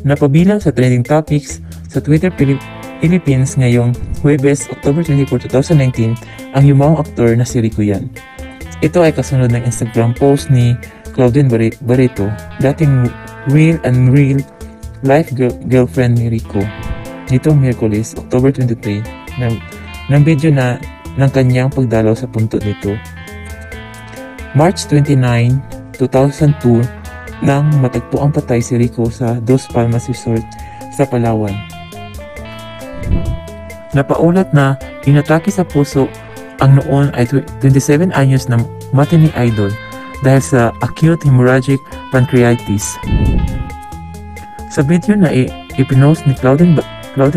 Napabilang sa trending topics sa Twitter Philippines ngayong Huwebes, October 24, 2019 ang yumaong aktor na si Rico Yan. Ito ay kasunod ng Instagram post ni Claudine Barreto, dating real and real life girlfriend ni Rico. Nitong Miyerkules, October 23, ng video na ng kanyang pagdalaw sa punto nito. March 29, 2002, nang matagpo ang patay si Rico sa Dos Palmas Resort sa Palawan. Napaulat na inatake sa puso ang noon ay 27 anyos na matinee idol dahil sa acute hemorrhagic pancreatitis. Sa video na ipinost ni Claudine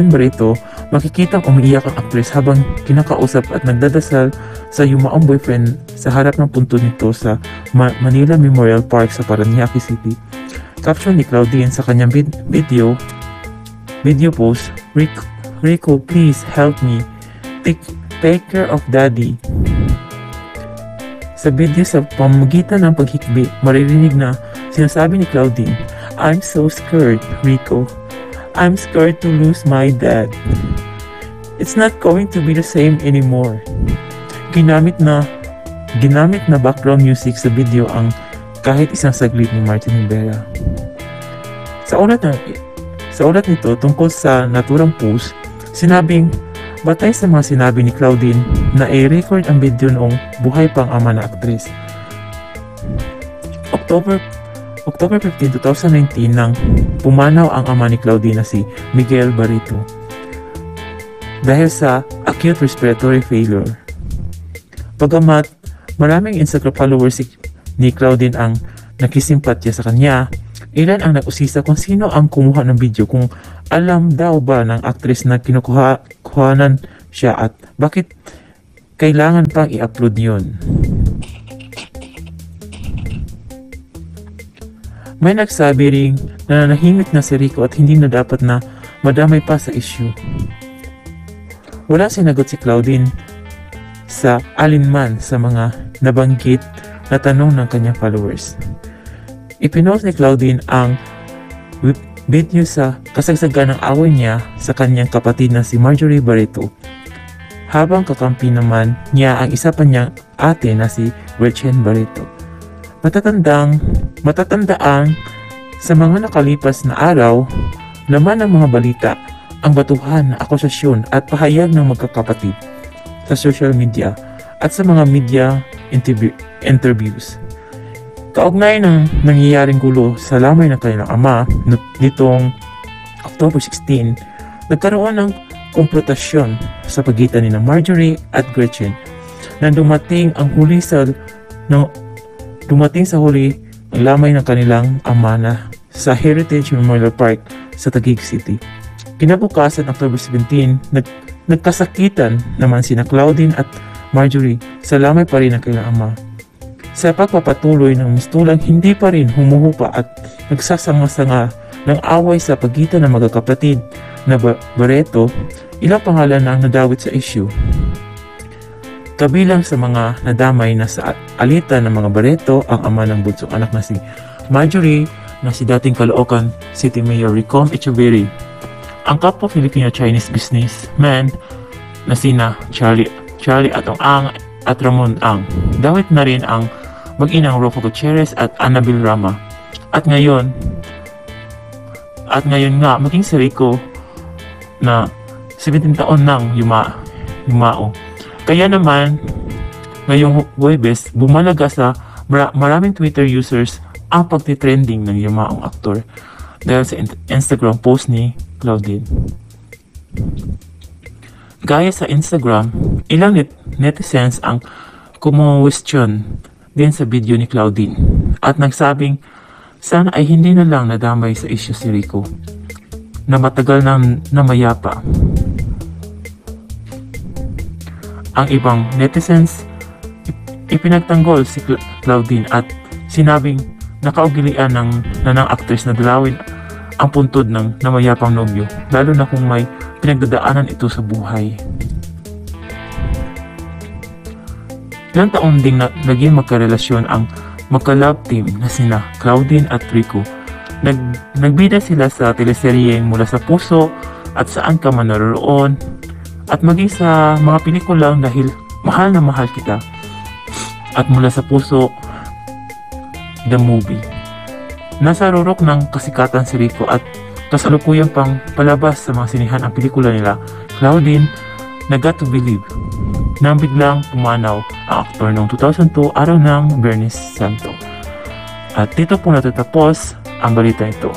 Barreto, makikitang umiiyak ang actress habang kinakausap at nagdadasal sa yumaong boyfriend sa harap ng punto nito sa Manila Memorial Park sa Parañaque City. Caption ni Claudine sa kanyang video post, Rico, please help me. Take care of daddy. Sa video sa pamamagitan ng paghikbi, maririnig na sinasabi ni Claudine, I'm so scared, Rico. I'm scared to lose my dad. It's not going to be the same anymore. Ginamit na background music sa video ang kahit isang saglit ni Martin Rivera. Sa ulat nito tungkol sa naturang post, sinabing batay sa mga sinabi ni Claudine na i-record ang video noong buhay pang ama na aktres. October 15, 2019 nang pumanaw ang ama ni Claudine na si Miguel Barreto dahil sa acute respiratory failure. Bagamat maraming Instagram followers ni Claudine ang nakisimpatya sa kanya, ilan ang nag-usisa kung sino ang kumuha ng video, kung alam daw ba ng actress na kinukuhanan siya at bakit kailangan pang i-upload yun. May nagsabi ring nananahimik na si Rico at hindi na dapat na madamay pa sa issue. Wala sinagot si Claudine sa alinman sa mga nabanggit na tanong ng kanyang followers. Ipinost ni Claudine ang video sa kasagsagan ng away niya sa kanyang kapatid na si Marjorie Barreto, habang kakampi naman niya ang isa pa niyang ate na si Gretchen Barreto. Matatandaan sa mga nakalipas na araw, laman ng mga balita ang batuhan na akusasyon at pahayag ng magkakapatid sa social media at sa mga media interviews. Kaugnay ng nangyayaring gulo sa lamay ng kanilang ama nitong October 16, nagkaroon ng komplotasyon sa pagitan ni Marjorie at Gretchen na dumating sa huli ang lamay ng kanilang ama na sa Heritage Memorial Park sa Taguig City. Kinabukasan, October 17, nagkasakitan naman sina Claudine at Marjorie sa lamay pa rin ng kanilang ama. Sa pagpapatuloy ng mistulang, hindi pa rin humuhupa at nagsasanga-sanga ng away sa pagitan ng magkakapatid na Barreto, ilang pangalan na ang nadawit sa issue. Kabilang sa mga nadamay na sa alitan ng mga Barreto ang ama ng bunsong anak na si Marjorie na si dating Caloocan City Mayor Ricom Echeverry, ang kapwa Filipino-Chinese businessman na sina Charlie Atong Ang at Ramon Ang, dawit na rin ang mag-inang Rofo Gutierrez at Annabel Rama, at ngayon nga maging si Rico na 17 taon nang yumao. Kaya naman, ngayong Huwebes, bumalaga sa maraming Twitter users ang pagtitrending ng yumaong aktor dahil sa Instagram post ni Claudine. Gaya sa Instagram, ilang netizens ang kumwestiyon din sa video ni Claudine at nagsabing sana ay hindi na lang nadamay sa issue si Rico na matagal nang namayapa. Ang ibang netizens ipinagtanggol si Claudine at sinabing nakaugilian ng actress na dalawin ang puntod ng namayapang nobyo, lalo na kung may pinagdadaanan ito sa buhay. Ilang taon ding naging magkarelasyon ang magka-love team na sina Claudine at Rico Nagbida sila sa teleseryeng Mula sa Puso at Saan Ka Man Naroon, at maging sa mga pelikulang Dahil Mahal na Mahal Kita at Mula sa Puso, the movie. Nasa rurok ng kasikatan si Rico at kasalukuyang pang palabas sa mga sinihan ang pelikula nila, Claudine, na Got to Believe, nang biglang pumanaw ang aktor noong 2002, araw ng Bernis Santo. At dito po natatapos ang balita ito.